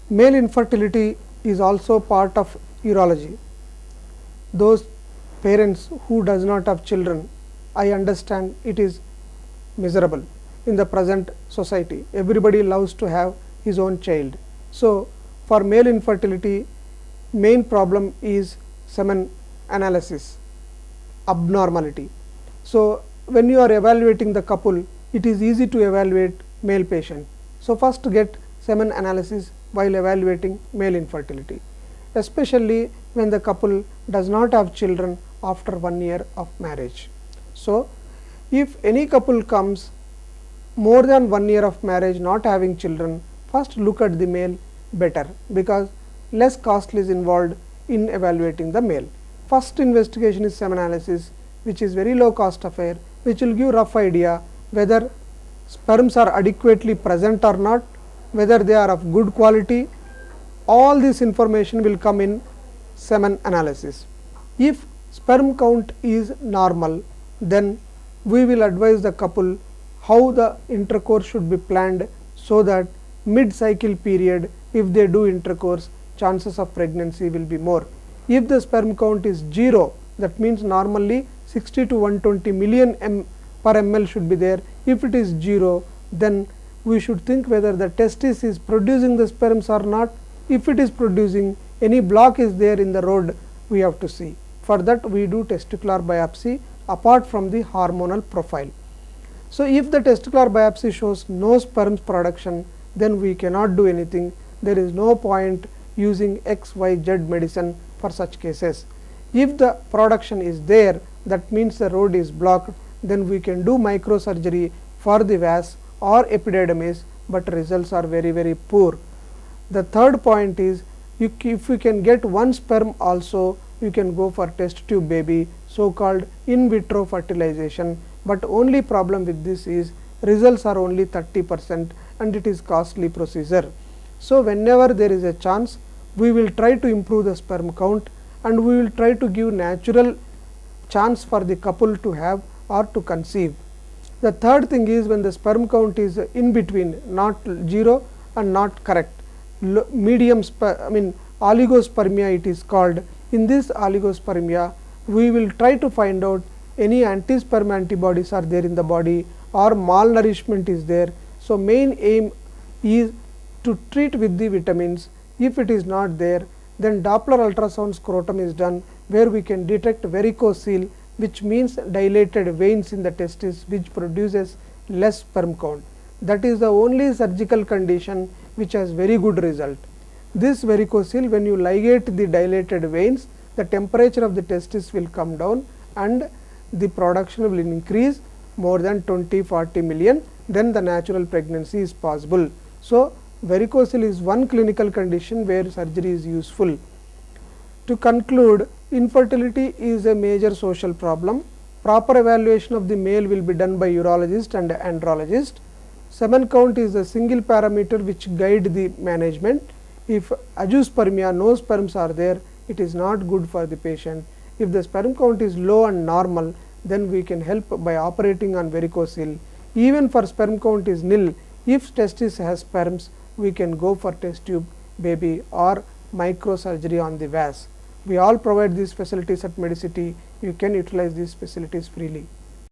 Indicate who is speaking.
Speaker 1: Male infertility is also part of urology. Those parents who does not have children, I understand it is miserable in the present society. Everybody loves to have his own child. So, for male infertility, main problem is semen analysis abnormality. So, when you are evaluating the couple, it is easy to evaluate male patient. So, first get semen analysis while evaluating male infertility, especially when the couple does not have children after 1 year of marriage. So, if any couple comes more than 1 year of marriage not having children, first look at the male better, because less cost is involved in evaluating the male. First investigation is semen analysis, which is very low cost affair, which will give rough idea whether sperms are adequately present or not, whether they are of good quality. All this information will come in semen analysis. If sperm count is normal, then we will advise the couple how the intercourse should be planned, so that mid cycle period, if they do intercourse, chances of pregnancy will be more. If the sperm count is 0, that means normally 60 to 120 million per ml should be there. If it is 0, then we should think whether the testis is producing the sperms or not. If it is producing, any block is there in the road, we have to see. For that we do testicular biopsy apart from the hormonal profile. So, if the testicular biopsy shows no sperms production, then we cannot do anything. There is no point using XYZ medicine for such cases. If the production is there, that means the road is blocked, then we can do microsurgery for the vas or epididymis, but results are very poor. The third point is, if you can get one sperm also, you can go for test tube baby, so called in vitro fertilization, but only problem with this is results are only 30% and it is costly procedure. So, whenever there is a chance, we will try to improve the sperm count, and we will try to give natural chance for the couple to have or to conceive. The third thing is, when the sperm count is in between, not 0 and not correct, medium oligospermia it is called. In this oligospermia, we will try to find out any anti-sperm antibodies are there in the body or malnourishment is there. So, main aim is to treat with the vitamins. If it is not there, then Doppler ultrasound scrotum is done, where we can detect varicocele, which means dilated veins in the testis, which produces less sperm count. That is the only surgical condition which has very good result. This varicocele, when you ligate the dilated veins, the temperature of the testis will come down and the production will increase more than 20-40 million, then the natural pregnancy is possible. So, varicocele is one clinical condition where surgery is useful. To conclude, infertility is a major social problem. Proper evaluation of the male will be done by urologist and andrologist. Semen count is a single parameter which guide the management. If azoospermia, no sperms are there, it is not good for the patient. If the sperm count is low and normal, then we can help by operating on varicocele. Even for sperm count is nil, if testis has sperms, we can go for test tube baby or microsurgery on the vas. We all provide these facilities at Medicity. You can utilize these facilities freely.